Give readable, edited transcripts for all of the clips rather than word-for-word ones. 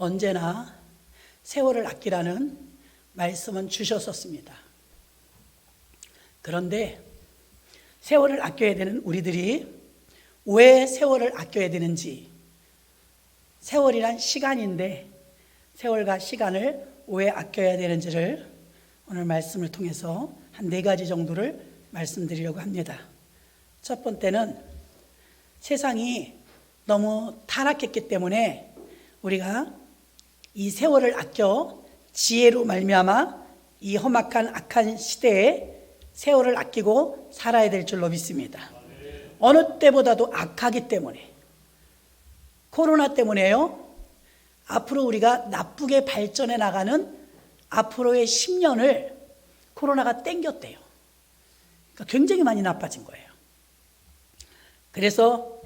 언제나 세월을 아끼라는 말씀은 주셨었습니다. 그런데 세월을 아껴야 되는 우리들이 왜 세월을 아껴야 되는지, 세월이란 시간인데 세월과 시간을 왜 아껴야 되는지를 오늘 말씀을 통해서 한 4가지 정도를 말씀드리려고 합니다. 첫 번째는 세상이 너무 타락했기 때문에 우리가 이 세월을 아껴 지혜로 말미암아 이 험악한 악한 시대에 세월을 아끼고 살아야 될 줄로 믿습니다. 어느 때보다도 악하기 때문에, 코로나 때문에요. 앞으로 우리가 나쁘게 발전해 나가는 앞으로의 10년을 코로나가 땡겼대요. 그러니까 굉장히 많이 나빠진 거예요. 그래서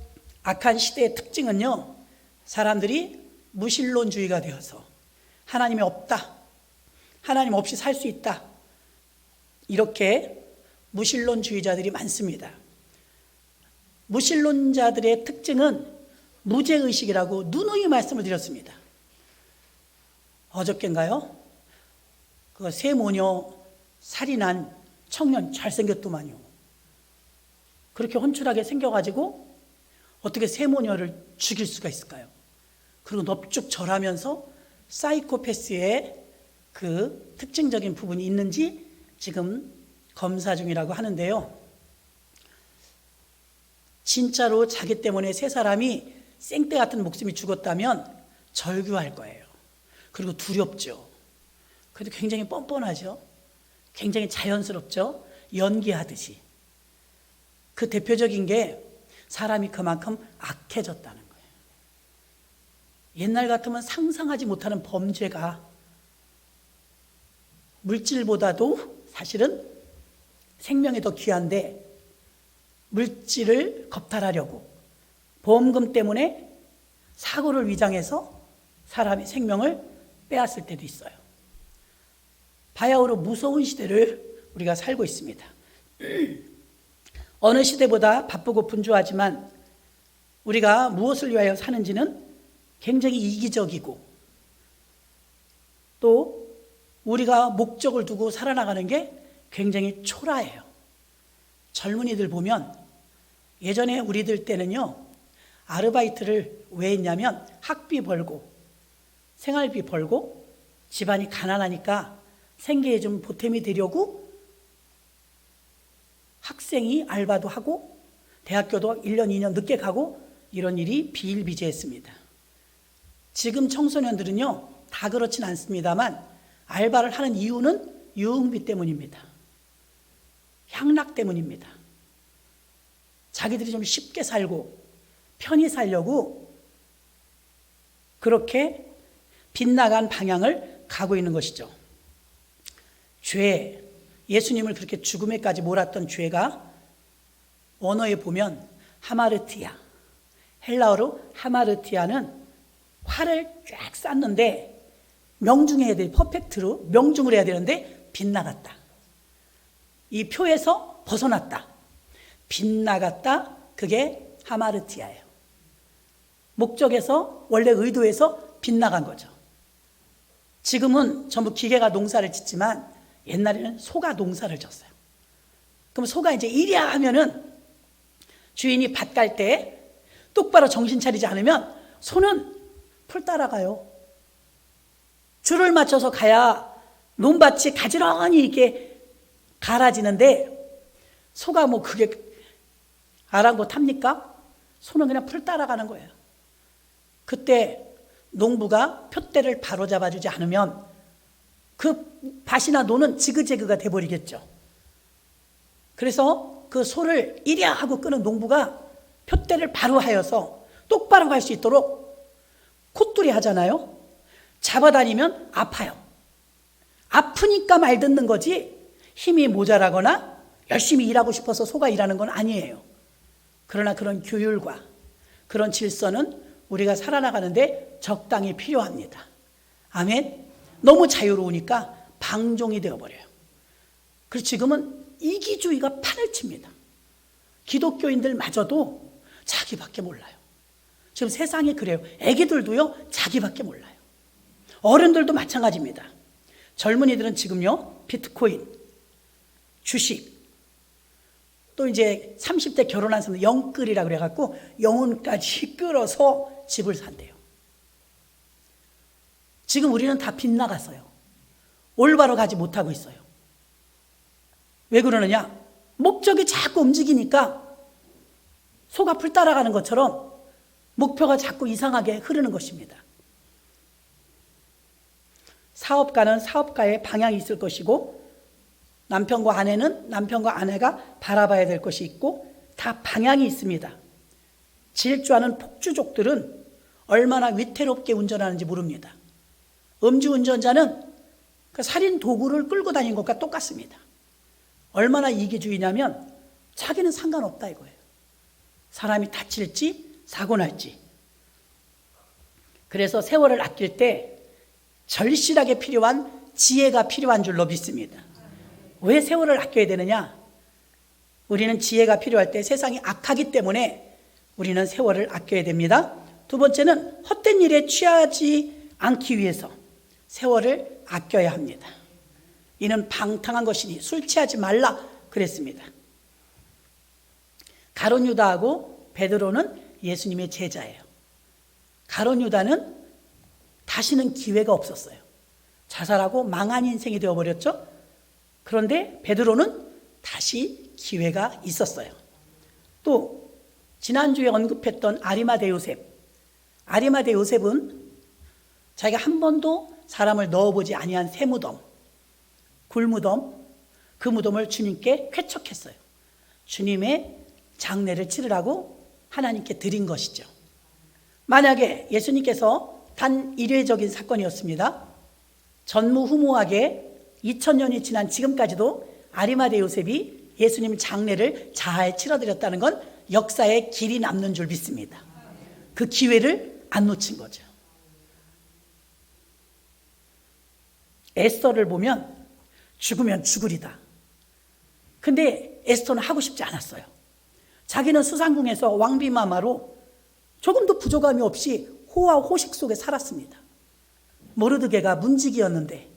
악한 시대의 특징은요, 사람들이 무신론주의가 되어서 하나님이 없다, 하나님 없이 살 수 있다, 이렇게 무신론주의자들이 많습니다. 무신론자들의 특징은 무죄의식이라고 누누이 말씀을 드렸습니다. 어저께인가요? 그 세모녀 살인한 청년 잘생겼더만요. 그렇게 혼쭐하게 생겨가지고 어떻게 세모녀를 죽일 수가 있을까요? 그리고 넙죽 절하면서 사이코패스의 그 특징적인 부분이 있는지 지금 검사 중이라고 하는데요. 진짜로 자기 때문에 세 사람이 생떼 같은 목숨이 죽었다면 절규할 거예요. 그리고 두렵죠. 그래도 굉장히 뻔뻔하죠. 굉장히 자연스럽죠. 연기하듯이. 그 대표적인 게 사람이 그만큼 악해졌다는 거예요. 옛날 같으면 상상하지 못하는 범죄가 물질보다도 사실은 생명이 더 귀한데 물질을 겁탈하려고 보험금 때문에 사고를 위장해서 사람의 생명을 빼앗을 때도 있어요. 바야흐로 무서운 시대를 우리가 살고 있습니다. 어느 시대보다 바쁘고 분주하지만 우리가 무엇을 위하여 사는지는 굉장히 이기적이고 또 우리가 목적을 두고 살아나가는 게 굉장히 초라해요. 젊은이들 보면 예전에 우리들 때는요, 아르바이트를 왜 했냐면 학비 벌고 생활비 벌고 집안이 가난하니까 생계에 좀 보탬이 되려고 학생이 알바도 하고 대학교도 1년, 2년 늦게 가고 이런 일이 비일비재했습니다. 지금 청소년들은요, 다 그렇진 않습니다만 알바를 하는 이유는 유흥비 때문입니다. 향락 때문입니다. 자기들이 좀 쉽게 살고 편히 살려고 그렇게 빗나간 방향을 가고 있는 것이죠. 죄, 예수님을 그렇게 죽음에까지 몰았던 죄가 언어에 보면 하마르티아, 헬라어로 하마르티아는 활을 쫙 쐈는데 명중해야 돼, 퍼펙트로 명중을 해야 되는데 빗나갔다. 이 표에서 벗어났다. 빗나갔다. 그게 하마르티아예요. 목적에서 원래 의도에서 빗나간 거죠. 지금은 전부 기계가 농사를 짓지만 옛날에는 소가 농사를 졌어요. 그럼 소가 이제 이랴 하면은 주인이 밭 갈 때 똑바로 정신 차리지 않으면 소는 풀 따라가요. 줄을 맞춰서 가야 논밭이 가지런히 이렇게 갈아지는데 소가 뭐 그게 아랑곳합니까? 소는 그냥 풀 따라가는 거예요. 그때 농부가 표대를 바로 잡아주지 않으면 그 밭이나 논은 지그재그가 돼버리겠죠. 그래서 그 소를 이랴 하고 끄는 농부가 표대를 바로 하여서 똑바로 갈 수 있도록 콧돌이 하잖아요. 잡아다니면 아파요. 아프니까 말 듣는 거지 힘이 모자라거나 열심히 일하고 싶어서 소가 일하는 건 아니에요. 그러나 그런 규율과 그런 질서는 우리가 살아나가는데 적당히 필요합니다. 아멘. 너무 자유로우니까 방종이 되어버려요. 그래서 지금은 이기주의가 판을 칩니다. 기독교인들마저도 자기밖에 몰라요. 지금 세상이 그래요. 애기들도요, 자기밖에 몰라요. 어른들도 마찬가지입니다. 젊은이들은 지금요, 비트코인, 주식, 또 이제 30대 결혼한 사람들 영끌이라 그래갖고 영혼까지 끌어서 집을 산대요. 지금 우리는 다 빗나갔어요. 올바로 가지 못하고 있어요. 왜 그러느냐? 목적이 자꾸 움직이니까 속앞을 따라가는 것처럼 목표가 자꾸 이상하게 흐르는 것입니다. 사업가는 사업가의 방향이 있을 것이고, 남편과 아내는 남편과 아내가 바라봐야 될 것이 있고, 다 방향이 있습니다. 질주하는 폭주족들은 얼마나 위태롭게 운전하는지 모릅니다. 음주운전자는 그 살인 도구를 끌고 다니는 것과 똑같습니다. 얼마나 이기주의냐면 자기는 상관없다 이거예요. 사람이 다칠지 사고 날지. 그래서 세월을 아낄 때 절실하게 필요한 지혜가 필요한 줄로 믿습니다. 왜 세월을 아껴야 되느냐? 우리는 지혜가 필요할 때 세상이 악하기 때문에 우리는 세월을 아껴야 됩니다. 두 번째는 헛된 일에 취하지 않기 위해서 세월을 아껴야 합니다. 이는 방탕한 것이니 술 취하지 말라 그랬습니다. 가룟 유다하고 베드로는 예수님의 제자예요. 가룟 유다는 다시는 기회가 없었어요. 자살하고 망한 인생이 되어버렸죠. 그런데 베드로는 다시 기회가 있었어요. 또 지난주에 언급했던 아리마대 요셉. 아리마대 요셉은 자기가 한 번도 사람을 넣어보지 아니한 새무덤, 굴무덤, 그 무덤을 주님께 쾌척했어요. 주님의 장례를 치르라고 하나님께 드린 것이죠. 만약에 예수님께서 단 일회적인 사건이었습니다. 전무후무하게 2000년이 지난 지금까지도 아리마대 요셉이 예수님 장례를 잘 치러드렸다는 건 역사에 길이 남는 줄 믿습니다. 그 기회를 안 놓친 거죠. 에스더를 보면 죽으면 죽으리다. 근데 에스더는 하고 싶지 않았어요. 자기는 수상궁에서 왕비마마로 조금도 부족함이 없이 호와 호식 속에 살았습니다. 모르드게가 문지기였는데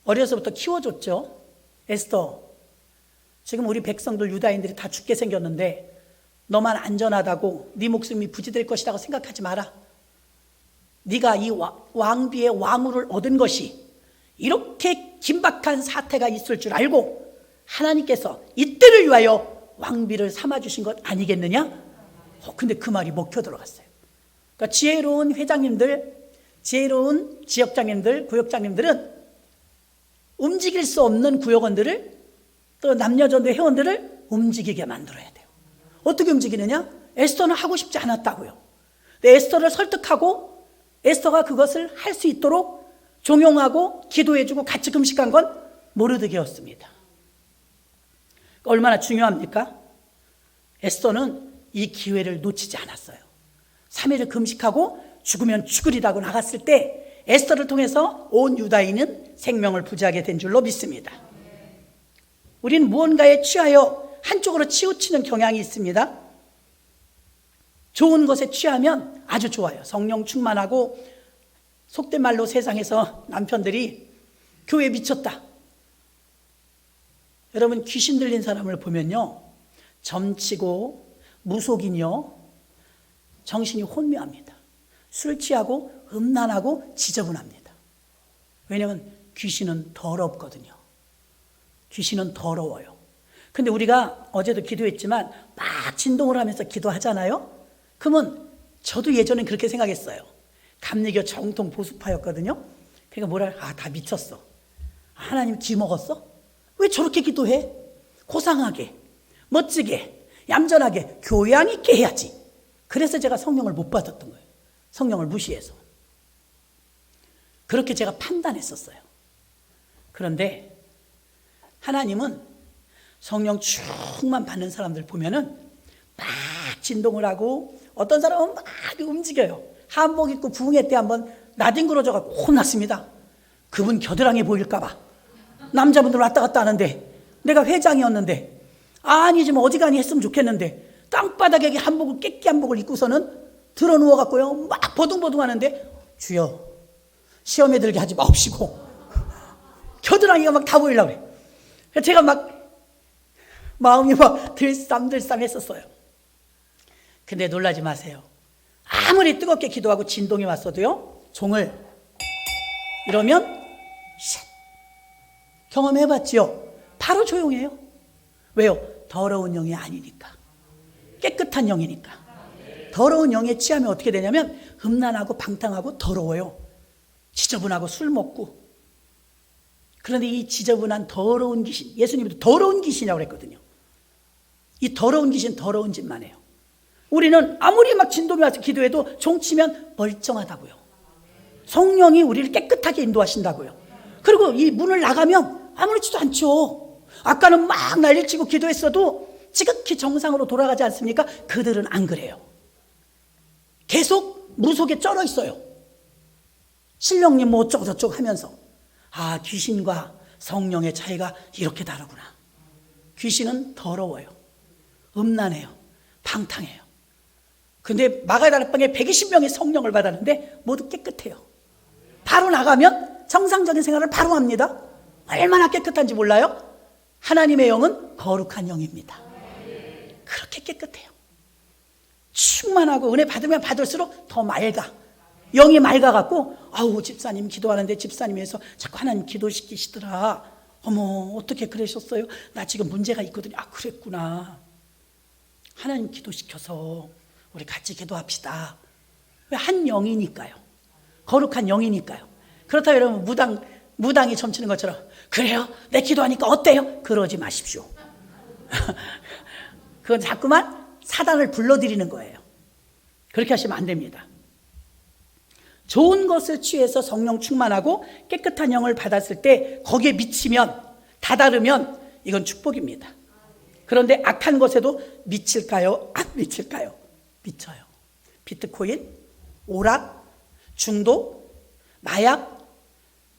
어려서부터 키워줬죠. 에스더, 지금 우리 백성들 유다인들이 다 죽게 생겼는데 너만 안전하다고 네 목숨이 부지될 것이라고 생각하지 마라. 네가 이 왕비의 왕후를 얻은 것이 이렇게 긴박한 사태가 있을 줄 알고 하나님께서 이때를 위하여 왕비를 삼아주신 것 아니겠느냐? 근데 그 말이 먹혀 들어갔어요. 그러니까 지혜로운 회장님들, 지혜로운 지역장님들, 구역장님들은 움직일 수 없는 구역원들을, 또 남녀전대 회원들을 움직이게 만들어야 돼요. 어떻게 움직이느냐? 에스더는 하고 싶지 않았다고요. 근데 에스더를 설득하고 에스더가 그것을 할 수 있도록 종용하고 기도해주고 같이 금식한 건 모르드게였습니다. 얼마나 중요합니까? 에스더는 이 기회를 놓치지 않았어요. 3일을 금식하고 죽으면 죽으리라고 나갔을 때 에스더를 통해서 온 유다인은 생명을 부지하게 된 줄로 믿습니다. 우리는 무언가에 취하여 한쪽으로 치우치는 경향이 있습니다. 좋은 것에 취하면 아주 좋아요. 성령 충만하고, 속된 말로 세상에서 남편들이 교회 미쳤다. 여러분, 귀신 들린 사람을 보면요, 점치고 무속인이요, 정신이 혼미합니다. 술 취하고 음란하고 지저분합니다. 왜냐하면 귀신은 더럽거든요. 귀신은 더러워요. 근데 우리가 어제도 기도했지만 막 진동을 하면서 기도하잖아요. 그러면 저도 예전엔 그렇게 생각했어요. 감리교 정통 보수파였거든요. 그러니까 뭐라, 다 미쳤어. 하나님 쥐 먹었어? 왜 저렇게 기도해? 고상하게, 멋지게, 얌전하게, 교양 있게 해야지. 그래서 제가 성령을 못 받았던 거예요. 성령을 무시해서. 그렇게 제가 판단했었어요. 그런데 하나님은 성령 충만 받는 사람들 보면은 막 진동을 하고, 어떤 사람은 막 움직여요. 한복 입고 부흥회 때 한번 나뒹굴어져서 혼났습니다. 그분 겨드랑이 보일까봐. 남자분들 왔다 갔다 하는데, 내가 회장이었는데, 아니지만 어지간히 했으면 좋겠는데, 땅바닥에 깨끼 한복을 입고서는 들어 누워갖고요, 막 버둥버둥 하는데, 주여, 시험에 들게 하지 마옵시고. 겨드랑이가 막 다 보이려고 그래. 제가 막 마음이 막 들쌈들쌈 했었어요. 근데 놀라지 마세요. 아무리 뜨겁게 기도하고 진동이 왔어도요, 종을 이러면 샷 경험해봤지요. 바로 조용해요. 왜요? 더러운 영이 아니니까. 깨끗한 영이니까. 더러운 영에 취하면 어떻게 되냐면 음란하고 방탕하고 더러워요. 지저분하고 술 먹고. 그런데 이 지저분한 더러운 귀신, 예수님도 더러운 귀신이라고 그랬거든요. 이 더러운 귀신 더러운 짓만 해요. 우리는 아무리 막 진동이 와서 기도해도 종치면 멀쩡하다고요. 성령이 우리를 깨끗하게 인도하신다고요. 그리고 이 문을 나가면 아무렇지도 않죠. 아까는 막 난리치고 기도했어도 지극히 정상으로 돌아가지 않습니까? 그들은 안 그래요. 계속 무속에 쩔어 있어요. 신령님 뭐 어쩌고 저쩌고 하면서. 아, 귀신과 성령의 차이가 이렇게 다르구나. 귀신은 더러워요. 음란해요. 방탕해요. 근데 마가다락방에 120명의 성령을 받았는데 모두 깨끗해요. 바로 나가면 정상적인 생활을 바로 합니다. 얼마나 깨끗한지 몰라요? 하나님의 영은 거룩한 영입니다. 그렇게 깨끗해요. 충만하고 은혜 받으면 받을수록 더 맑아. 영이 맑아갖고 아우 집사님 기도하는데 집사님에서 자꾸 하나님 기도시키시더라. 어머 어떻게 그러셨어요? 나 지금 문제가 있거든요. 아 그랬구나. 하나님 기도시켜서 우리 같이 기도합시다. 왜? 한 영이니까요. 거룩한 영이니까요. 그렇다고 여러분 무당이 점치는 것처럼 그래요? 내 기도하니까 어때요? 그러지 마십시오. 그건 자꾸만 사단을 불러들이는 거예요. 그렇게 하시면 안 됩니다. 좋은 것을 취해서 성령 충만하고 깨끗한 영을 받았을 때 거기에 미치면 다다르면 이건 축복입니다. 그런데 악한 것에도 미칠까요? 안 미칠까요? 미쳐요. 비트코인, 오락, 중독, 마약,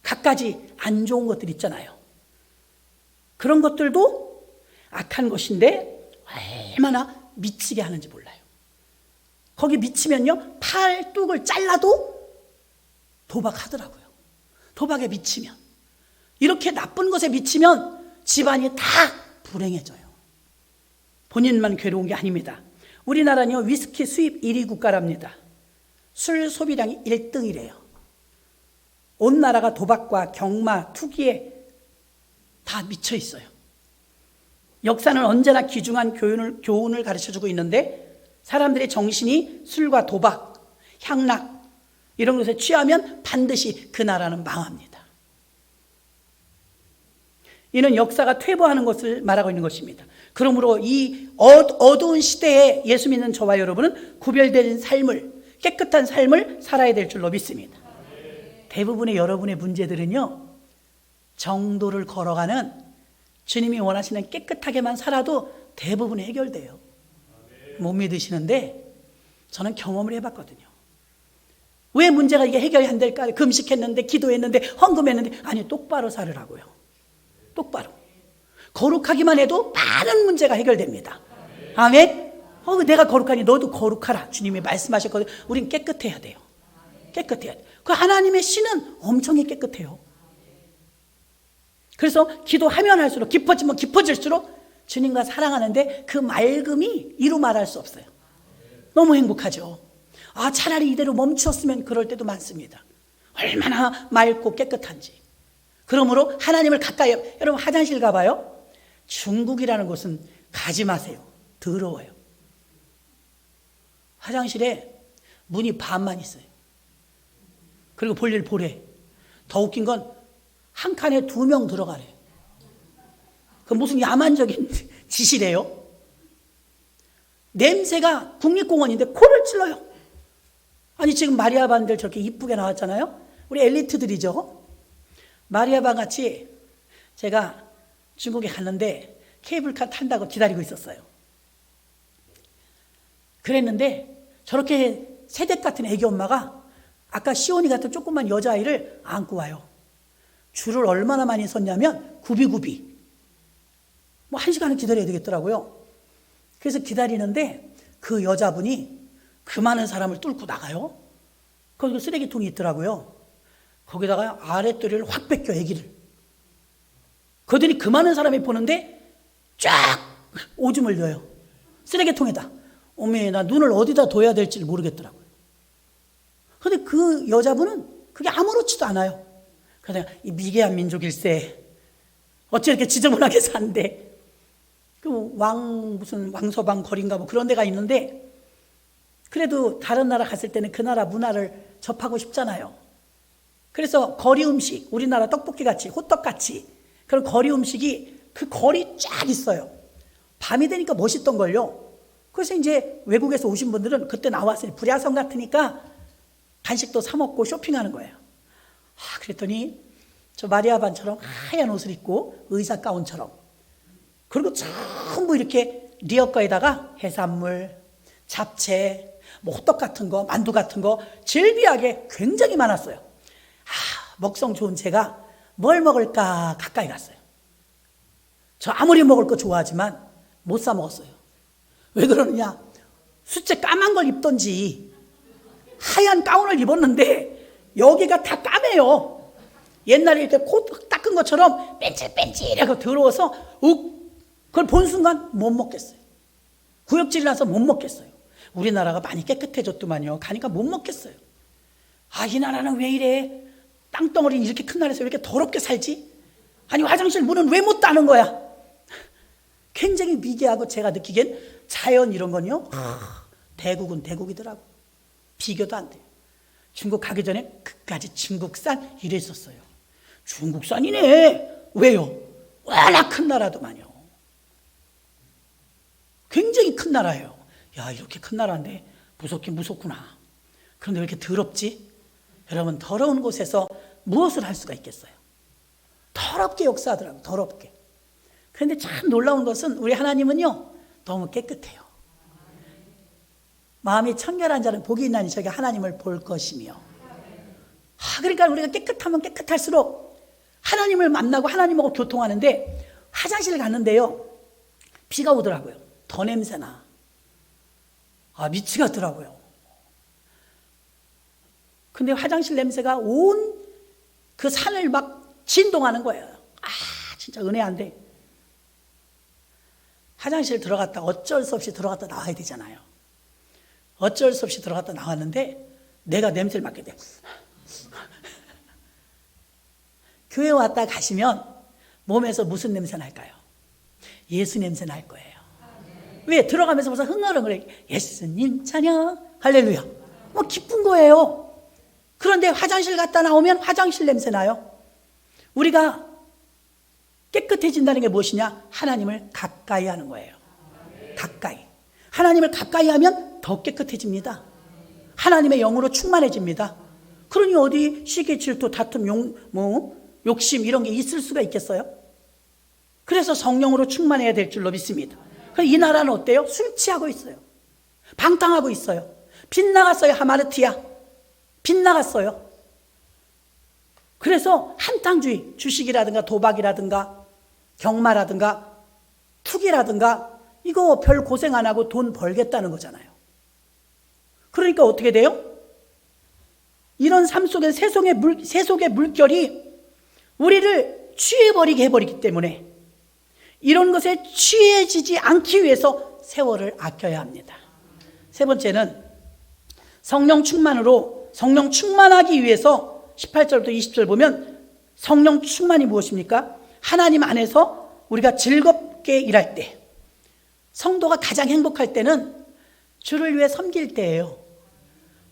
갖가지 안 좋은 것들 있잖아요. 그런 것들도 악한 것인데 얼마나 미치게 하는지 몰라요. 거기 미치면요 팔 뚝을 잘라도 도박하더라고요. 도박에 미치면, 이렇게 나쁜 것에 미치면 집안이 다 불행해져요. 본인만 괴로운 게 아닙니다. 우리나라는요 위스키 수입 1위 국가랍니다. 술 소비량이 1등이래요. 온 나라가 도박과 경마, 투기에 다 미쳐 있어요. 역사는 언제나 귀중한 교훈을 가르쳐주고 있는데 사람들의 정신이 술과 도박, 향락 이런 것에 취하면 반드시 그 나라는 망합니다. 이는 역사가 퇴보하는 것을 말하고 있는 것입니다. 그러므로 이 어두운 시대에 예수 믿는 저와 여러분은 구별된 삶을, 깨끗한 삶을 살아야 될 줄로 믿습니다. 대부분의 여러분의 문제들은요 정도를 걸어가는 주님이 원하시는 깨끗하게만 살아도 대부분 해결돼요. 못 믿으시는데 저는 경험을 해봤거든요. 왜 문제가 이게 해결이 안 될까? 금식했는데 기도했는데 헌금했는데 아니 똑바로 살으라고요. 똑바로 거룩하기만 해도 많은 문제가 해결됩니다. 아멘. 내가 거룩하니 너도 거룩하라 주님이 말씀하셨거든요. 우린 깨끗해야 돼요. 깨끗해야 돼요. 그 하나님의 신은 엄청 깨끗해요. 그래서 기도하면 할수록 깊어지면 깊어질수록 주님과 사랑하는데 그 맑음이 이루 말할 수 없어요. 너무 행복하죠. 아 차라리 이대로 멈추었으면 그럴 때도 많습니다. 얼마나 맑고 깨끗한지. 그러므로 하나님을 가까이 여러분 화장실 가봐요. 중국이라는 곳은 가지 마세요. 더러워요. 화장실에 문이 반만 있어요. 그리고 볼일 보래. 더 웃긴 건 한 칸에 2명 들어가래요. 그 무슨 야만적인 짓이래요. 냄새가 국립공원인데 코를 찔러요. 아니 지금 마리아반들 저렇게 이쁘게 나왔잖아요. 우리 엘리트들이죠. 마리아반 같이 제가 중국에 갔는데 케이블카 탄다고 기다리고 있었어요. 그랬는데 저렇게 새댁 같은 애기 엄마가 아까 시온이 같은 조그만 여자아이를 안고 와요. 줄을 얼마나 많이 섰냐면 굽이굽이. 1시간은 기다려야 되겠더라고요. 그래서 기다리는데 그 여자분이 그 많은 사람을 뚫고 나가요. 거기 쓰레기통이 있더라고요. 거기다가 아랫도리를 확 뺏겨, 애기를. 그러더니 그 많은 사람이 보는데 쫙 오줌을 넣어요. 쓰레기통에다. 어메, 나 눈을 어디다 둬야 될지 모르겠더라고요. 그런데 그 여자분은 그게 아무렇지도 않아요. 그래서 이 미개한 민족일세, 어째 이렇게 지저분하게 산대. 무슨 왕서방 거리인가 뭐 그런 데가 있는데, 그래도 다른 나라 갔을 때는 그 나라 문화를 접하고 싶잖아요. 그래서 거리 음식, 우리나라 떡볶이 같이, 호떡 같이 그런 거리 음식이 그 거리 쫙 있어요. 밤이 되니까 멋있던걸요. 그래서 이제 외국에서 오신 분들은 그때 나왔으니 불야성 같으니까 간식도 사 먹고 쇼핑하는 거예요. 그랬더니 저 마리아 반처럼 하얀 옷을 입고 의사 가운처럼, 그리고 전부 이렇게 리어커에다가 해산물, 잡채, 뭐 호떡 같은 거, 만두 같은 거 질비하게 굉장히 많았어요. 먹성 좋은 제가 뭘 먹을까 가까이 갔어요. 저 아무리 먹을 거 좋아하지만 못 사 먹었어요. 왜 그러느냐? 숫째 까만 걸 입던지 하얀 가운을 입었는데 여기가 다 까매요. 옛날에 이렇게 코 닦은 것처럼 뺀질뺀질하고 더러워서 그걸 본 순간 못 먹겠어요. 구역질이 나서 못 먹겠어요. 우리나라가 많이 깨끗해졌더만요. 가니까 못 먹겠어요. 이 나라는 왜 이래? 땅덩어리는 이렇게 큰 나라에서 왜 이렇게 더럽게 살지? 아니, 화장실 문은 왜 못 따는 거야? 굉장히 미개하고, 제가 느끼기엔 자연 이런 건요, 대국은 대국이더라고. 비교도 안 돼요. 중국 가기 전에 그까지 중국산 이랬었어요. 중국산이네. 왜요? 워낙 큰 나라도만요. 굉장히 큰 나라예요. 야, 이렇게 큰 나라인데 무섭긴 무섭구나. 그런데 왜 이렇게 더럽지? 여러분, 더러운 곳에서 무엇을 할 수가 있겠어요? 더럽게 역사하더라고요. 더럽게. 그런데 참 놀라운 것은 우리 하나님은요, 너무 깨끗해요. 마음이 청결한 자는 복이 있나니 저게 하나님을 볼 것이며. 그러니까 우리가 깨끗하면 깨끗할수록 하나님을 만나고 하나님하고 교통하는데, 화장실 갔는데요, 비가 오더라고요. 더 냄새나. 미치겠더라고요. 근데 화장실 냄새가 온 그 산을 막 진동하는 거예요. 진짜 은혜 안 돼. 화장실 들어갔다 어쩔 수 없이 들어갔다 나와야 되잖아요. 어쩔 수 없이 들어갔다 나왔는데 내가 냄새를 맡게 돼. 교회 왔다 가시면 몸에서 무슨 냄새 날까요? 예수 냄새 날 거예요. 왜? 들어가면서 벌써 흥얼흥얼해. 예수님 찬양 할렐루야. 뭐 기쁜 거예요. 그런데 화장실 갔다 나오면 화장실 냄새 나요. 우리가 깨끗해진다는 게 무엇이냐? 하나님을 가까이 하는 거예요. 가까이. 하나님을 가까이 하면 더 깨끗해집니다. 하나님의 영으로 충만해집니다. 그러니 어디 시기, 질투, 다툼, 욕심 이런 게 있을 수가 있겠어요? 그래서 성령으로 충만해야 될 줄로 믿습니다. 이 나라는 어때요? 술 취하고 있어요. 방탕하고 있어요. 빗나갔어요. 하마르티아. 빗나갔어요. 그래서 한탕주의, 주식이라든가 도박이라든가 경마라든가 투기라든가 이거 별 고생 안 하고 돈 벌겠다는 거잖아요. 그러니까 어떻게 돼요? 이런 삶 속에 세속의 물결이 우리를 취해버리게 해버리기 때문에 이런 것에 취해지지 않기 위해서 세월을 아껴야 합니다. 세 번째는 성령 충만하기 위해서 18절부터 20절 보면 성령 충만이 무엇입니까? 하나님 안에서 우리가 즐겁게 일할 때, 성도가 가장 행복할 때는 주를 위해 섬길 때예요.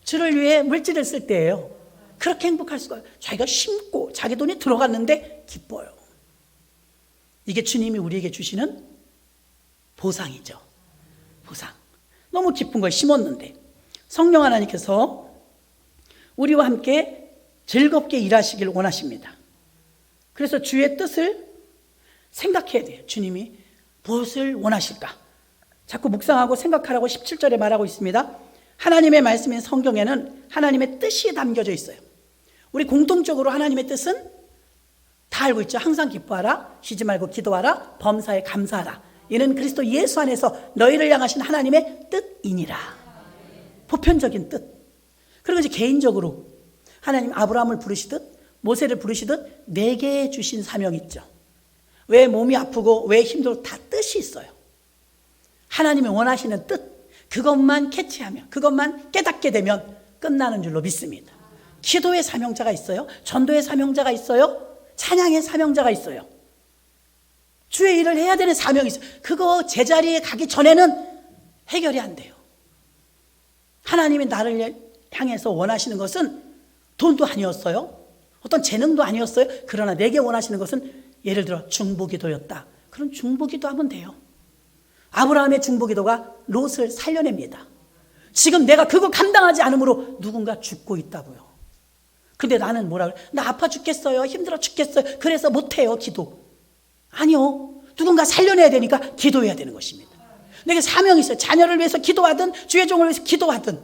주를 위해 물질을 쓸 때예요. 그렇게 행복할 수가 없어요. 자기가 심고 자기 돈이 들어갔는데 기뻐요. 이게 주님이 우리에게 주시는 보상이죠. 보상. 너무 기쁜 거예요. 심었는데. 성령 하나님께서 우리와 함께 즐겁게 일하시길 원하십니다. 그래서 주의 뜻을 생각해야 돼요. 주님이 무엇을 원하실까? 자꾸 묵상하고 생각하라고 17절에 말하고 있습니다. 하나님의 말씀인 성경에는 하나님의 뜻이 담겨져 있어요. 우리 공통적으로 하나님의 뜻은 다 알고 있죠. 항상 기뻐하라, 쉬지 말고 기도하라, 범사에 감사하라. 이는 그리스도 예수 안에서 너희를 향하신 하나님의 뜻이니라. 보편적인 뜻. 그리고 이제 개인적으로 하나님 아브라함을 부르시듯 모세를 부르시듯 내게 주신 사명이 있죠. 왜 몸이 아프고 왜 힘들고 다 뜻이 있어요. 하나님이 원하시는 뜻, 그것만 캐치하면, 그것만 깨닫게 되면 끝나는 줄로 믿습니다. 기도의 사명자가 있어요. 전도의 사명자가 있어요. 찬양의 사명자가 있어요. 주의 일을 해야 되는 사명이 있어요. 그거 제자리에 가기 전에는 해결이 안 돼요. 하나님이 나를 향해서 원하시는 것은 돈도 아니었어요. 어떤 재능도 아니었어요. 그러나 내게 원하시는 것은 예를 들어 중보기도였다. 그럼 중보기도 하면 돼요. 아브라함의 중보기도가 롯을 살려냅니다. 지금 내가 그거 감당하지 않으므로 누군가 죽고 있다고요. 근데 나는 뭐라 그래? 나 아파 죽겠어요. 힘들어 죽겠어요. 그래서 못해요. 기도. 아니요. 누군가 살려내야 되니까 기도해야 되는 것입니다. 내게 사명이 있어요. 자녀를 위해서 기도하든 주의 종을 위해서 기도하든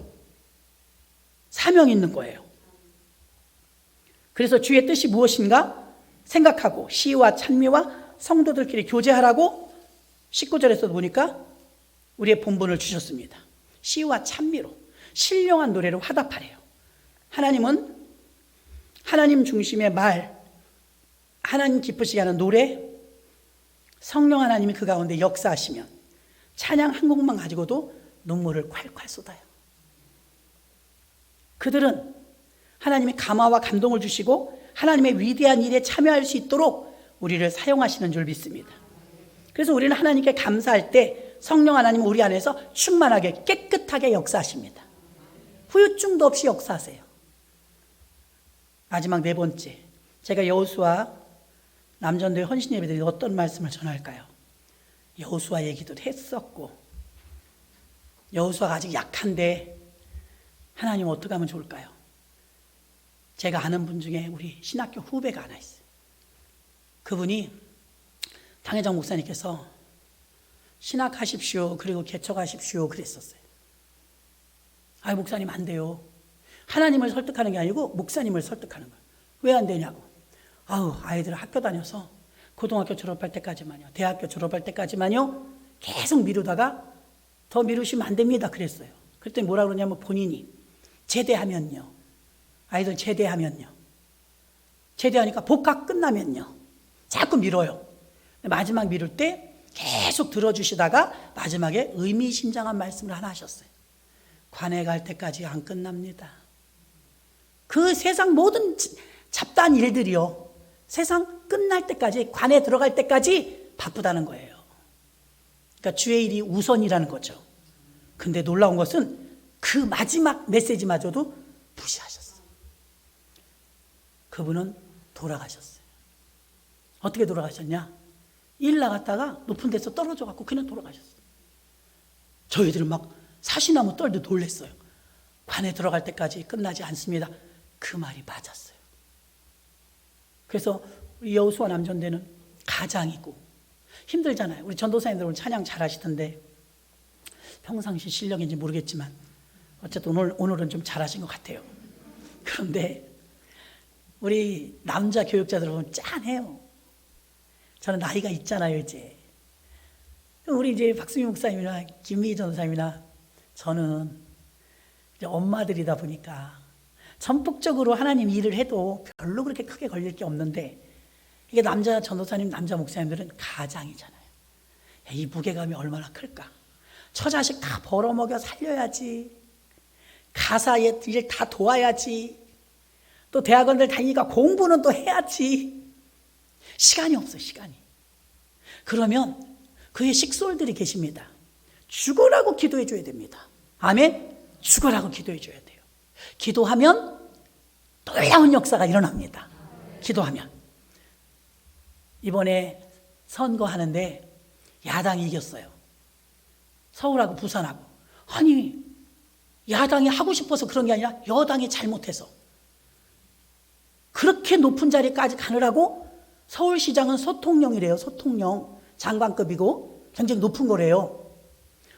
사명이 있는 거예요. 그래서 주의 뜻이 무엇인가 생각하고 시와 찬미와 성도들끼리 교제하라고 19절에서 보니까 우리의 본분을 주셨습니다. 시와 찬미로 신령한 노래로 화답하래요. 하나님은 하나님 중심의 말, 하나님 기쁘시게 하는 노래, 성령 하나님이 그 가운데 역사하시면 찬양 한 곡만 가지고도 눈물을 콸콸 쏟아요. 그들은 하나님이 감화와 감동을 주시고 하나님의 위대한 일에 참여할 수 있도록 우리를 사용하시는 줄 믿습니다. 그래서 우리는 하나님께 감사할 때 성령 하나님은 우리 안에서 충만하게 깨끗하게 역사하십니다. 후유증도 없이 역사하세요. 마지막 네 번째, 제가 여호수아 남전도의 헌신 예배들이 어떤 말씀을 전할까요? 여호수아 얘기도 했었고 여호수아가 아직 약한데 하나님 어떻게 하면 좋을까요? 제가 아는 분 중에 우리 신학교 후배가 하나 있어요. 그분이 당회장 목사님께서 신학하십시오. 그리고 개척하십시오. 그랬었어요. 아, 목사님 안 돼요. 하나님을 설득하는 게 아니고 목사님을 설득하는 거예요. 왜 안 되냐고. 아이들 학교 다녀서 고등학교 졸업할 때까지만요. 대학교 졸업할 때까지만요. 계속 미루다가 더 미루시면 안 됩니다. 그랬어요. 그랬더니 뭐라 그러냐면 본인이 제대하면요. 아이들 제대하면요. 제대하니까 복학 끝나면요. 자꾸 미뤄요. 마지막 미룰 때 계속 들어주시다가 마지막에 의미심장한 말씀을 하나 하셨어요. 관에 갈 때까지 안 끝납니다. 그 세상 모든 잡다한 일들이요. 세상 끝날 때까지, 관에 들어갈 때까지 바쁘다는 거예요. 그러니까 주의 일이 우선이라는 거죠. 근데 놀라운 것은 그 마지막 메시지마저도 무시하셨어요. 그분은 돌아가셨어요. 어떻게 돌아가셨냐? 일 나갔다가 높은 데서 떨어져 갖고 그냥 돌아가셨어요. 저희들은 막 사시나무 떨듯 놀랬어요. 관에 들어갈 때까지 끝나지 않습니다. 그 말이 맞았어요. 그래서 우리 여호수아 남전대는 가장이고 힘들잖아요. 우리 전도사님들 찬양 잘하시던데 평상시 실력인지 모르겠지만 어쨌든 오늘은 좀 잘하신 것 같아요. 그런데 우리 남자 교육자들 보면 짠해요. 저는 나이가 있잖아요, 이제. 우리 이제 박수미 목사님이나 김미희 전도사님이나 저는 이제 엄마들이다 보니까 전폭적으로 하나님 일을 해도 별로 그렇게 크게 걸릴 게 없는데 이게 남자 전도사님, 남자 목사님들은 가장이잖아요. 이 무게감이 얼마나 클까. 처자식 다 벌어먹여 살려야지. 가사의 일 다 도와야지. 또 대학원들 다니니까 공부는 또 해야지. 시간이 없어, 시간이. 그러면 그의 식솔들이 계십니다. 죽으라고 기도해 줘야 됩니다. 아멘? 죽으라고 기도해 줘야 돼요. 기도하면 놀라운 역사가 일어납니다. 기도하면. 이번에 선거하는데 야당이 이겼어요. 서울하고 부산하고. 아니, 야당이 하고 싶어서 그런 게 아니라 여당이 잘못해서. 그렇게 높은 자리까지 가느라고 서울시장은 소통령이래요. 소통령. 장관급이고 굉장히 높은 거래요.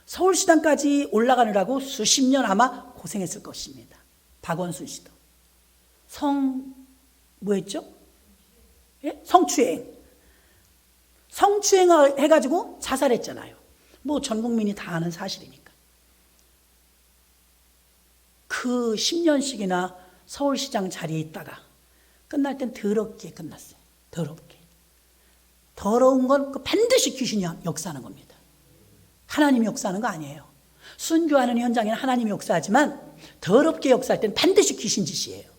서울시장까지 올라가느라고 수십 년 아마 고생했을 것입니다. 박원순 씨도. 뭐였죠? 예? 성추행. 성추행을 해가지고 자살했잖아요. 뭐 전 국민이 다 아는 사실이니까. 그 10년씩이나 서울시장 자리에 있다가 끝날 땐 더럽게 끝났어요. 더럽게. 더러운 건 반드시 귀신이 역사하는 겁니다. 하나님이 역사하는 거 아니에요. 순교하는 현장에는 하나님이 역사하지만 더럽게 역사할 땐 반드시 귀신 짓이에요.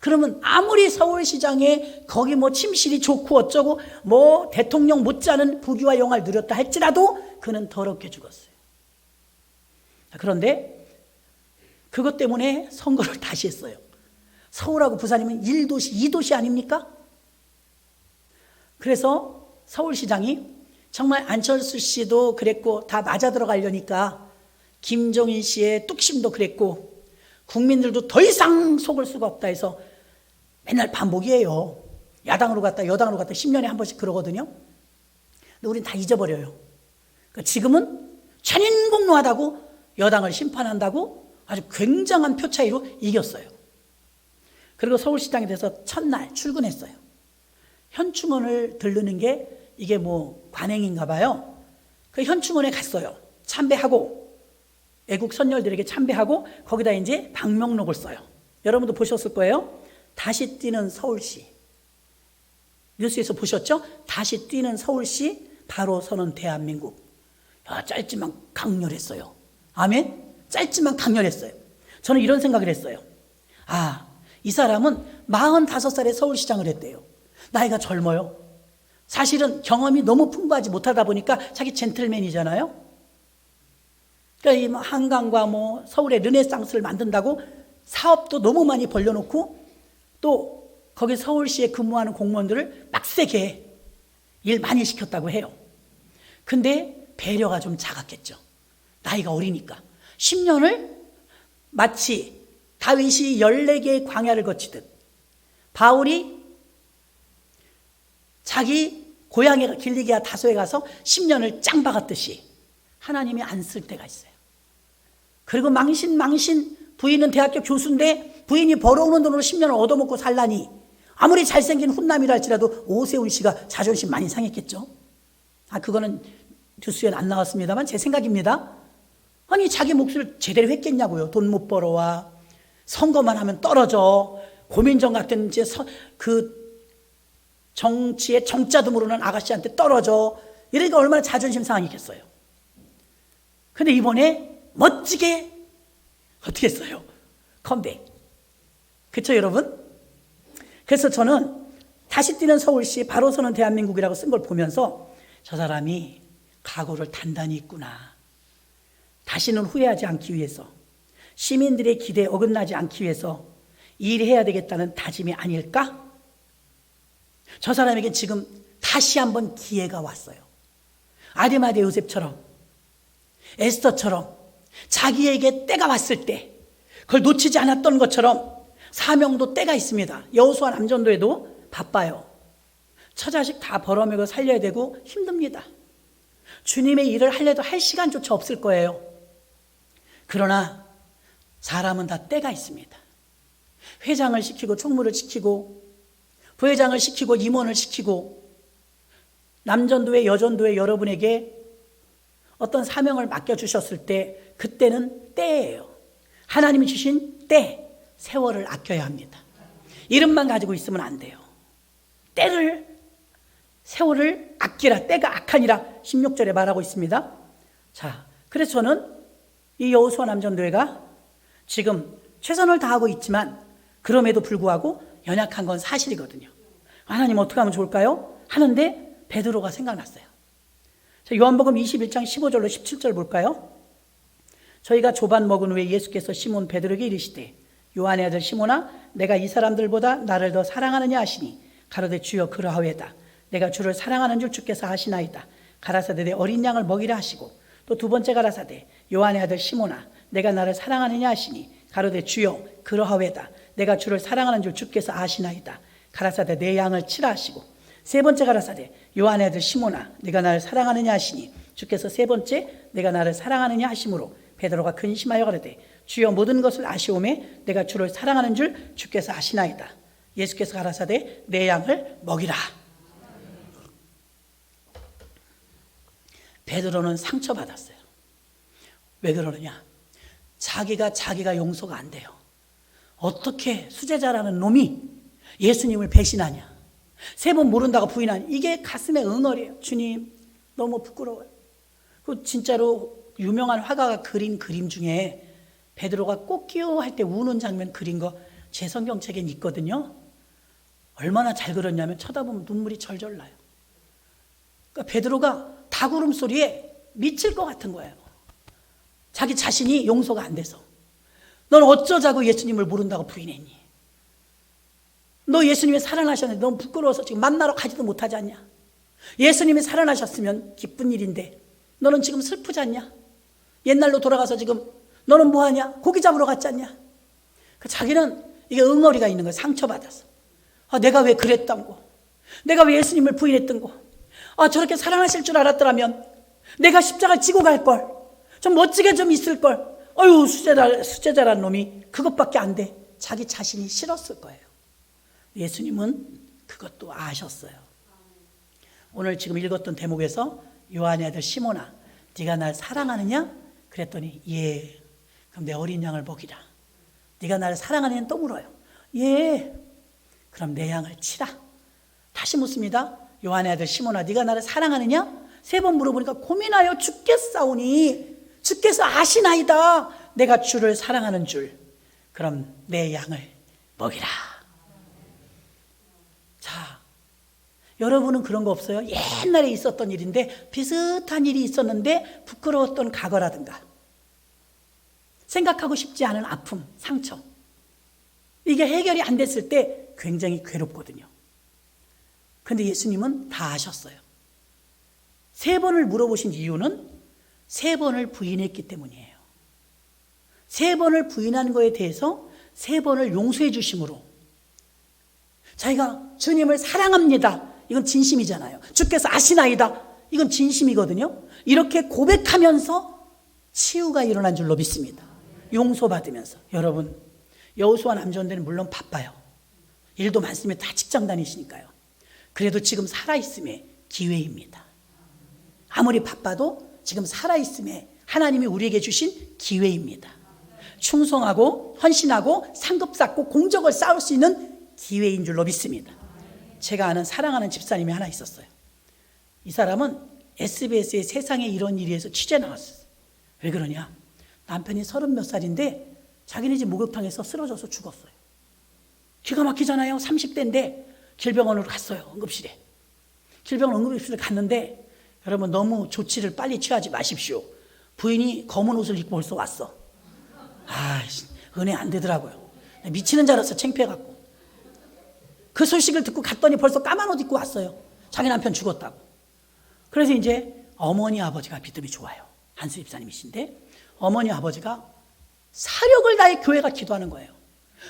그러면 아무리 서울시장에 거기 뭐 침실이 좋고 어쩌고 뭐 대통령 못지않은 부귀와 영화를 누렸다 할지라도 그는 더럽게 죽었어요. 그런데 그것 때문에 선거를 다시 했어요. 서울하고 부산이면 1도시, 2도시 아닙니까? 그래서 서울시장이 정말 안철수 씨도 그랬고 다 맞아 들어가려니까 김종인 씨의 뚝심도 그랬고 국민들도 더 이상 속을 수가 없다 해서 맨날 반복이에요. 야당으로 갔다 여당으로 갔다 10년에 한 번씩 그러거든요. 근데 우린 다 잊어버려요. 그러니까 지금은 천인공노하다고 여당을 심판한다고 아주 굉장한 표 차이로 이겼어요. 그리고 서울시장에 대해서 첫날 출근했어요. 현충원을 들르는 게 이게 뭐 관행인가 봐요. 그 현충원에 갔어요. 참배하고 애국 선열들에게 참배하고 거기다 이제 방명록을 써요. 여러분도 보셨을 거예요. 다시 뛰는 서울시. 뉴스에서 보셨죠? 다시 뛰는 서울시, 바로 서는 대한민국. 야, 짧지만 강렬했어요. 아멘? 짧지만 강렬했어요. 저는 이런 생각을 했어요. 아, 이 사람은 45살에 서울시장을 했대요. 나이가 젊어요. 사실은 경험이 너무 풍부하지 못하다 보니까 자기 젠틀맨이잖아요. 그러니까 이 한강과 뭐 서울의 르네상스를 만든다고 사업도 너무 많이 벌려놓고 또 거기 서울시에 근무하는 공무원들을 빡세게 일 많이 시켰다고 해요. 근데 배려가 좀 작았겠죠. 나이가 어리니까. 10년을 마치 다윗이 14개의 광야를 거치듯 바울이 자기 고향에 길리기아 다소에 가서 10년을 짱 박았듯이 하나님이 안 쓸 때가 있어요. 그리고 망신 부인은 대학교 교수인데 부인이 벌어오는 돈으로 10년을 얻어먹고 살라니 아무리 잘생긴 훈남이라 할지라도 오세훈 씨가 자존심 많이 상했겠죠. 그거는 뉴스에 안 나왔습니다만 제 생각입니다. 아니 자기 몫을 제대로 했겠냐고요. 돈 못 벌어와 선거만 하면 떨어져. 고민정 같은 이제 그 정치의 정자도 모르는 아가씨한테 떨어져. 이러니까 얼마나 자존심 상하겠어요. 근데 이번에 멋지게 어떻게 했어요? 컴백. 그렇죠 여러분? 그래서 저는 다시 뛰는 서울시, 바로 서는 대한민국이라고 쓴 걸 보면서 저 사람이 각오를 단단히 했구나. 다시는 후회하지 않기 위해서, 시민들의 기대에 어긋나지 않기 위해서 일해야 되겠다는 다짐이 아닐까? 저 사람에게 지금 다시 한번 기회가 왔어요. 아리마대 요셉처럼, 에스더처럼 자기에게 때가 왔을 때 그걸 놓치지 않았던 것처럼 사명도 때가 있습니다. 여호수아 남전도에도 바빠요. 처자식 다 벌어먹여 살려야 되고 힘듭니다. 주님의 일을 하려도 할 시간조차 없을 거예요. 그러나 사람은 다 때가 있습니다. 회장을 시키고 총무를 시키고 부회장을 시키고 임원을 시키고 남전도회 여전도회 여러분에게 어떤 사명을 맡겨주셨을 때 그때는 때예요. 하나님이 주신 때, 세월을 아껴야 합니다. 이름만 가지고 있으면 안 돼요. 때를, 세월을 아끼라. 때가 악하니라 16절에 말하고 있습니다. 자, 그래서 저는 이 여호수아 남전도회가 지금 최선을 다하고 있지만 그럼에도 불구하고 연약한 건 사실이거든요. 하나님 어떻게 하면 좋을까요? 하는데 베드로가 생각났어요. 자, 요한복음 21장 15절로 17절 볼까요? 저희가 조반 먹은 후에 예수께서 시몬 베드로에게 이르시되 요한의 아들 시몬아 내가 이 사람들보다 나를 더 사랑하느냐 하시니 가로되 주여 그러하오이다. 내가 주를 사랑하는 줄 주께서 아시나이다. 가라사대 내 어린 양을 먹이라 하시고 또 두 번째 가라사대 요한의 아들 시몬아 내가 나를 사랑하느냐 하시니 가로되 주여 그러하오이다. 내가 주를 사랑하는 줄 주께서 아시나이다. 가라사대 내 양을 치라 하시고 세 번째 가라사대 요한의 아들 시몬아 내가 나를 사랑하느냐 하시니 주께서 세 번째 내가 나를 사랑하느냐 하심으로 베드로가 근심하여 가로되 주여 모든 것을 아시오매 내가 주를 사랑하는 줄 주께서 아시나이다. 예수께서 가라사대 내 양을 먹이라. 베드로는 상처받았어요. 왜 그러느냐? 자기가 용서가 안 돼요. 어떻게 수제자라는 놈이 예수님을 배신하냐? 3번 모른다고 부인하냐? 이게 가슴에 응어리예요. 주님, 너무 부끄러워요. 그 진짜로 유명한 화가가 그린 그림 중에 베드로가 꽃기호 할 때 우는 장면 그린 거 제 성경책에 있거든요. 얼마나 잘 그렸냐면 쳐다보면 눈물이 절절 나요. 그러니까 베드로가 닭울음 소리에 미칠 것 같은 거예요. 자기 자신이 용서가 안 돼서. 넌 어쩌자고 예수님을 모른다고 부인했니? 너 예수님이 살아나셨는데 너무 부끄러워서 지금 만나러 가지도 못하지 않냐? 예수님이 살아나셨으면 기쁜 일인데 너는 지금 슬프지 않냐? 옛날로 돌아가서 지금 너는 뭐하냐? 고기 잡으러 갔지 않냐? 자기는 이게 응어리가 있는 거예요. 상처받아서. 내가 왜 그랬던 거? 내가 왜 예수님을 부인했던 거? 저렇게 살아나실 줄 알았더라면 내가 십자가 지고 갈 걸. 좀 멋지게 좀 있을 걸. 수제자란 놈이 그것밖에 안 돼. 자기 자신이 싫었을 거예요. 예수님은 그것도 아셨어요. 오늘 지금 읽었던 대목에서 요한의 아들 시몬아, 네가 날 사랑하느냐? 그랬더니 예. 그럼 내 어린 양을 먹이라. 네가 나를 사랑하느냐? 또 물어요. 예. 그럼 내 양을 치라. 다시 묻습니다. 요한의 아들 시몬아, 네가 나를 사랑하느냐? 3번 물어보니까 고민하여 죽겠사오니 주께서 아시나이다. 내가 주를 사랑하는 줄. 그럼 내 양을 먹이라. 자, 여러분은 그런 거 없어요? 옛날에 있었던 일인데 비슷한 일이 있었는데 부끄러웠던 과거라든가 생각하고 싶지 않은 아픔, 상처, 이게 해결이 안 됐을 때 굉장히 괴롭거든요. 그런데 예수님은 다 아셨어요. 3번을 물어보신 이유는 3번을 부인했기 때문이에요. 3번을 부인한 거에 대해서 3번을 용서해 주심으로 자기가 주님을 사랑합니다. 이건 진심이잖아요. 주께서 아시나이다. 이건 진심이거든요. 이렇게 고백하면서 치유가 일어난 줄로 믿습니다. 용서받으면서. 여러분, 여호수아 남전대는 물론 바빠요. 일도 많으면 다 직장 다니시니까요. 그래도 지금 살아있음의 기회입니다. 아무리 바빠도 지금 살아있음에 하나님이 우리에게 주신 기회입니다. 충성하고 헌신하고 상급 쌓고 공적을 쌓을 수 있는 기회인 줄로 믿습니다. 제가 아는 사랑하는 집사님이 하나 있었어요. 이 사람은 SBS의 세상에 이런 일에서 취재 나왔어요. 왜 그러냐? 남편이 30몇 살인데 자기네 집 목욕탕에서 쓰러져서 죽었어요. 기가 막히잖아요. 30대인데 길병원으로 갔어요. 응급실에. 길병원 응급실에 갔는데 여러분 너무 조치를 빨리 취하지 마십시오. 부인이 검은 옷을 입고 벌써 왔어. 은혜 안 되더라고요. 미치는 줄 알았어. 창피해갖고. 그 소식을 듣고 갔더니 벌써 까만 옷 입고 왔어요. 자기 남편 죽었다고. 그래서 이제 어머니 아버지가 믿음이 좋아요. 한수 집사님이신데 어머니 아버지가 사력을 다해 교회가 기도하는 거예요.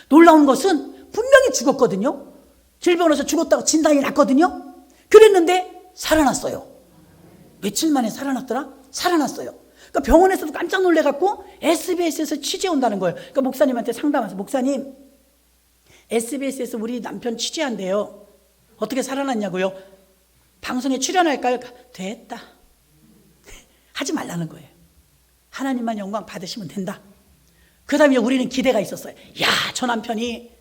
놀라운 것은 분명히 죽었거든요. 질병으로서 죽었다고 진단이 났거든요. 그랬는데 살아났어요. 며칠 만에 살아났더라? 살아났어요. 그러니까 병원에서도 깜짝 놀래갖고 SBS에서 취재 온다는 거예요. 그러니까 목사님한테 상담해서 목사님, SBS에서 우리 남편 취재한대요. 어떻게 살아났냐고요? 방송에 출연할까요? 됐다. 하지 말라는 거예요. 하나님만 영광 받으시면 된다. 그 다음에 우리는 기대가 있었어요. 야, 저 남편이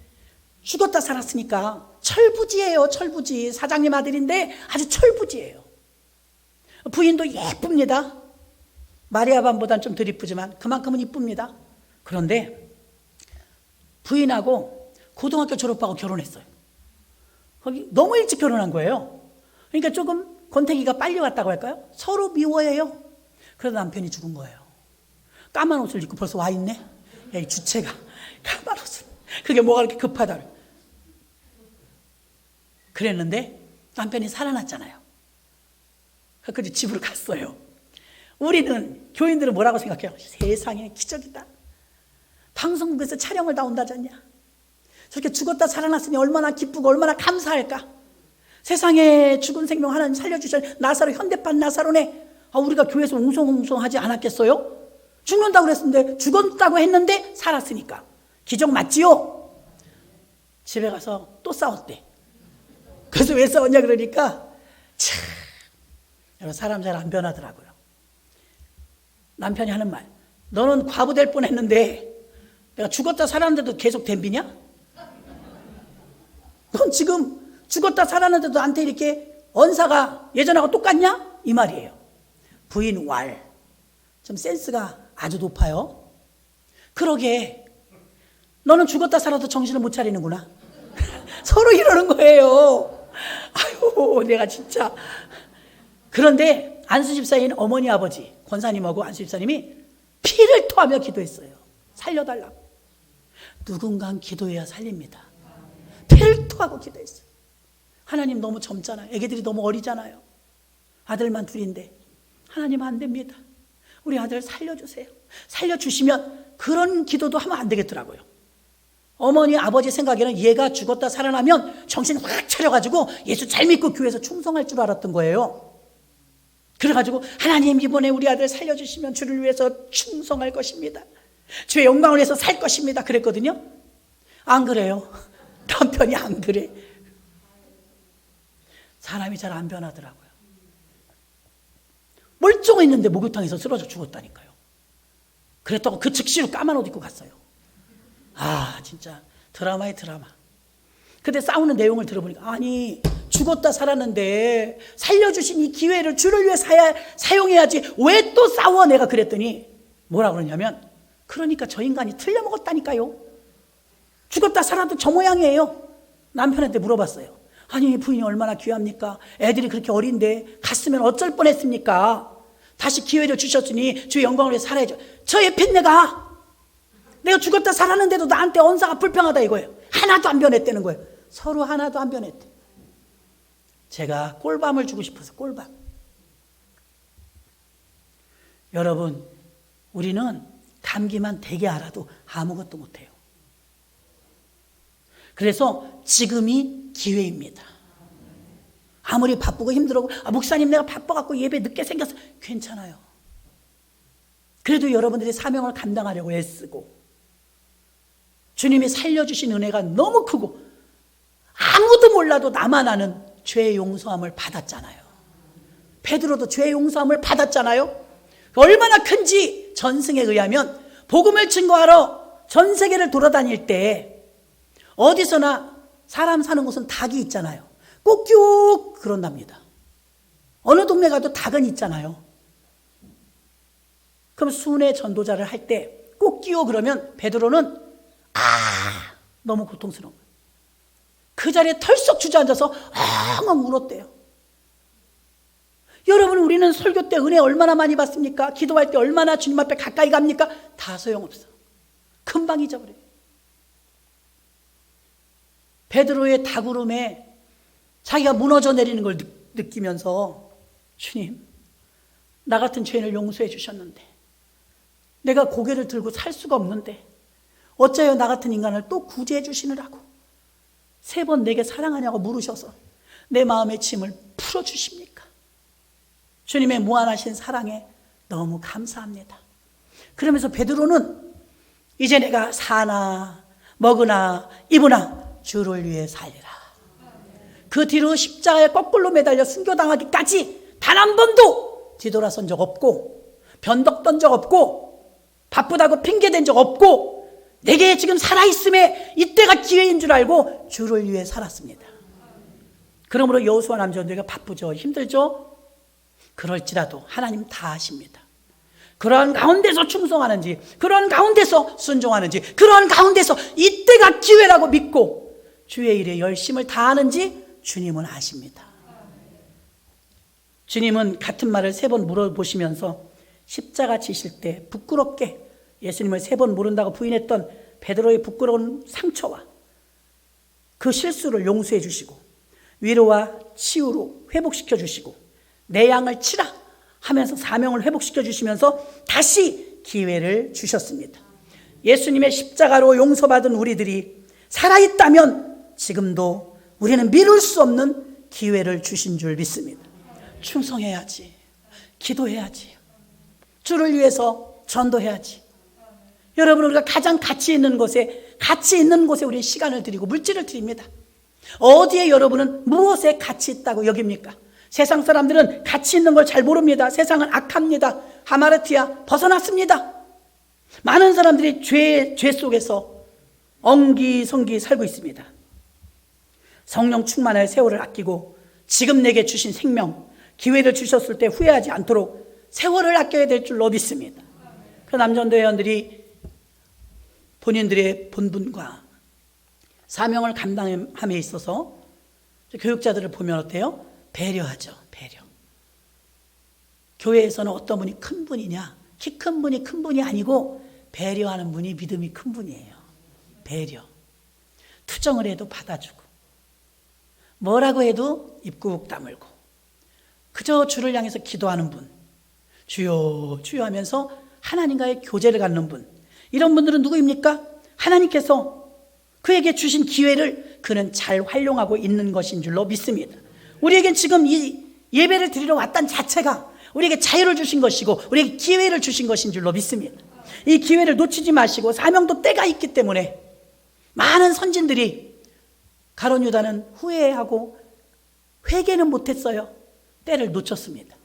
죽었다 살았으니까 철부지예요. 철부지. 사장님 아들인데 아주 철부지예요. 부인도 예쁩니다. 마리아반보다는 좀 덜 이쁘지만 그만큼은 이쁩니다. 그런데 부인하고 고등학교 졸업하고 결혼했어요. 거기 너무 일찍 결혼한 거예요. 그러니까 조금 권태기가 빨리 왔다고 할까요? 서로 미워해요. 그래서 남편이 죽은 거예요. 까만 옷을 입고 벌써 와 있네. 야, 이 주체가 까만 옷을. 그게 뭐가 그렇게 급하다. 그랬는데 남편이 살아났잖아요. 그래서 집으로 갔어요. 우리는 교인들은 뭐라고 생각해요? 세상에 기적이다. 방송국에서 촬영을 다 온다잖냐. 저렇게 죽었다 살아났으니 얼마나 기쁘고 얼마나 감사할까. 세상에 죽은 생명 하나님 살려주셔. 나사로 현대판 나사로네. 우리가 교회에서 웅성웅성하지 않았겠어요? 죽는다고 그랬는데 죽었다고 했는데 살았으니까 기적 맞지요? 집에 가서 또 싸웠대. 그래서 왜 싸웠냐 그러니까 참 여러분 사람 잘 안 변하더라고요. 남편이 하는 말, 너는 과부 될 뻔했는데 내가 죽었다 살았는데도 계속 덤비냐? 넌 지금 죽었다 살았는데도 나한테 이렇게 언사가 예전하고 똑같냐? 이 말이에요. 부인 왈. 좀 센스가 아주 높아요. 그러게 너는 죽었다 살아도 정신을 못 차리는구나. 서로 이러는 거예요. 아유, 내가 진짜. 그런데 안수 집사인 어머니 아버지 권사님하고 안수 집사님이 피를 토하며 기도했어요. 살려달라고. 누군가는 기도해야 살립니다. 피를 토하고 기도했어요. 하나님 너무 젊잖아요. 애기들이 너무 어리잖아요. 아들만 둘인데 하나님 안 됩니다. 우리 아들 살려주세요. 살려주시면 그런 기도도 하면 안 되겠더라고요. 어머니 아버지 생각에는 얘가 죽었다 살아나면 정신 확 차려가지고 예수 잘 믿고 교회에서 충성할 줄 알았던 거예요. 그래가지고 하나님 이번에 우리 아들 살려주시면 주를 위해서 충성할 것입니다. 주의 영광을 위해서 살 것입니다. 그랬거든요. 안 그래요. 남편이 안 그래. 사람이 잘 안 변하더라고요. 멀쩡했는데 목욕탕에서 쓰러져 죽었다니까요. 그랬다고 그 즉시로 까만 옷 입고 갔어요. 아, 진짜 드라마의 드라마. 근데 싸우는 내용을 들어보니까 아니 죽었다 살았는데 살려주신 이 기회를 주를 위해 사용해야지 왜 또 싸워? 내가 그랬더니 뭐라 그러냐면 그러니까 저 인간이 틀려먹었다니까요. 죽었다 살아도 저 모양이에요. 남편한테 물어봤어요. 아니 부인이 얼마나 귀합니까? 애들이 그렇게 어린데 갔으면 어쩔 뻔했습니까? 다시 기회를 주셨으니 주의 영광을 위해 살아야죠. 저 옆에 내가 죽었다 살았는데도 나한테 언사가 불평하다 이거예요. 하나도 안 변했다는 거예요. 서로 하나도 안 변했대. 제가 꿀밤을 주고 싶어서 꿀밤. 여러분 우리는 감기만 되게 알아도 아무것도 못해요. 그래서 지금이 기회입니다. 아무리 바쁘고 힘들고 목사님 내가 바빠갖고 예배 늦게 생겼어. 괜찮아요. 그래도 여러분들이 사명을 감당하려고 애쓰고 주님이 살려주신 은혜가 너무 크고 아무도 몰라도 나만 아는 죄의 용서함을 받았잖아요. 베드로도 죄의 용서함을 받았잖아요. 얼마나 큰지 전승에 의하면 복음을 증거하러 전 세계를 돌아다닐 때 어디서나 사람 사는 곳은 닭이 있잖아요. 꼭쭉 그런답니다. 어느 동네 가도 닭은 있잖아요. 그럼 순회 전도자를 할 때 꼭끼워 그러면 베드로는 너무 고통스러운 거예요. 그 자리에 털썩 주저앉아서 엉엉 울었대요. 여러분 우리는 설교 때 은혜 얼마나 많이 받습니까? 기도할 때 얼마나 주님 앞에 가까이 갑니까? 다 소용없어. 금방 잊어버려요. 베드로의 닭울음에 자기가 무너져 내리는 걸 느끼면서 주님 나 같은 죄인을 용서해 주셨는데 내가 고개를 들고 살 수가 없는데 어째요 나 같은 인간을 또 구제해 주시느라고 3번 내게 사랑하냐고 물으셔서 내 마음의 짐을 풀어주십니까? 주님의 무한하신 사랑에 너무 감사합니다. 그러면서 베드로는 이제 내가 사나 먹으나 입으나 주를 위해 살리라. 그 뒤로 십자가에 거꾸로 매달려 순교당하기까지 단 한 번도 뒤돌아선 적 없고 변덕던 적 없고 바쁘다고 핑계댄 적 없고 내게 지금 살아있음에 이때가 기회인 줄 알고 주를 위해 살았습니다. 그러므로 여호수아 남전도가 바쁘죠. 힘들죠. 그럴지라도 하나님 다 아십니다. 그러한 가운데서 충성하는지 그러한 가운데서 순종하는지 그러한 가운데서 이때가 기회라고 믿고 주의 일에 열심을 다하는지 주님은 아십니다. 주님은 같은 말을 3번 물어보시면서 십자가 지실 때 부끄럽게 예수님을 3번 모른다고 부인했던 베드로의 부끄러운 상처와 그 실수를 용서해 주시고 위로와 치유로 회복시켜 주시고 내 양을 치라 하면서 사명을 회복시켜 주시면서 다시 기회를 주셨습니다. 예수님의 십자가로 용서받은 우리들이 살아있다면 지금도 우리는 미룰 수 없는 기회를 주신 줄 믿습니다. 충성해야지. 기도해야지. 주를 위해서 전도해야지. 여러분 우리가 가장 가치 있는 곳에 우리는 시간을 드리고 물질을 드립니다. 어디에 여러분은 무엇에 가치 있다고 여깁니까? 세상 사람들은 가치 있는 걸 잘 모릅니다. 세상은 악합니다. 하마르티아 벗어났습니다. 많은 사람들이 죄 속에서 엉기성기 살고 있습니다. 성령 충만하여 세월을 아끼고 지금 내게 주신 생명, 기회를 주셨을 때 후회하지 않도록 세월을 아껴야 될 줄로 믿습니다. 그 남전도 회원들이 본인들의 본분과 사명을 감당함에 있어서 교육자들을 보면 어때요? 배려하죠. 배려. 교회에서는 어떤 분이 큰 분이냐? 키 큰 분이 큰 분이 아니고 배려하는 분이 믿음이 큰 분이에요. 배려. 투정을 해도 받아주고 뭐라고 해도 입 꾹 다물고 그저 주를 향해서 기도하는 분, 주여 주여 하면서 하나님과의 교제를 갖는 분, 이런 분들은 누구입니까? 하나님께서 그에게 주신 기회를 그는 잘 활용하고 있는 것인 줄로 믿습니다. 우리에겐 지금 이 예배를 드리러 왔다는 자체가 우리에게 자유를 주신 것이고 우리에게 기회를 주신 것인 줄로 믿습니다. 이 기회를 놓치지 마시고, 사명도 때가 있기 때문에 많은 선진들이, 가룟 유다는 후회하고 회개는 못했어요. 때를 놓쳤습니다.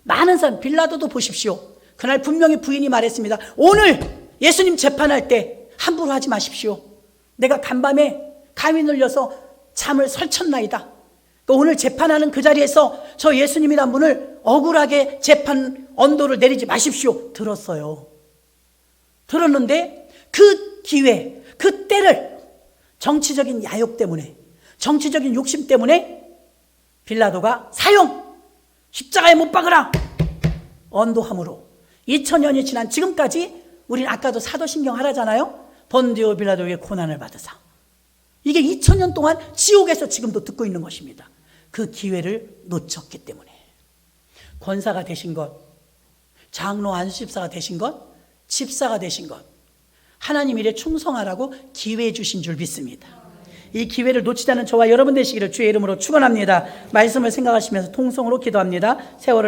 많은 사람, 빌라도도 보십시오. 그날 분명히 부인이 말했습니다. 오늘 예수님 재판할 때 함부로 하지 마십시오. 내가 간밤에 감이 눌려서 잠을 설쳤나이다. 오늘 재판하는 그 자리에서 저 예수님이란 분을 억울하게 재판 언도를 내리지 마십시오. 들었어요. 들었는데 그 기회, 그 때를 정치적인 야욕 때문에, 정치적인 욕심 때문에 빌라도가 사형, 십자가에 못 박으라 언도함으로 2000년이 지난 지금까지 우리는 아까도 사도신경 하라잖아요. 본디오 빌라도에게 고난을 받으사. 이게 2000년 동안 지옥에서 지금도 듣고 있는 것입니다. 그 기회를 놓쳤기 때문에. 권사가 되신 것, 장로 안수집사가 되신 것, 집사가 되신 것, 하나님 일에 충성하라고 기회 주신 줄 믿습니다. 이 기회를 놓치지 않는 저와 여러분 되시기를 주의 이름으로 축원합니다. 말씀을 생각하시면서 통성으로 기도합니다. 세월을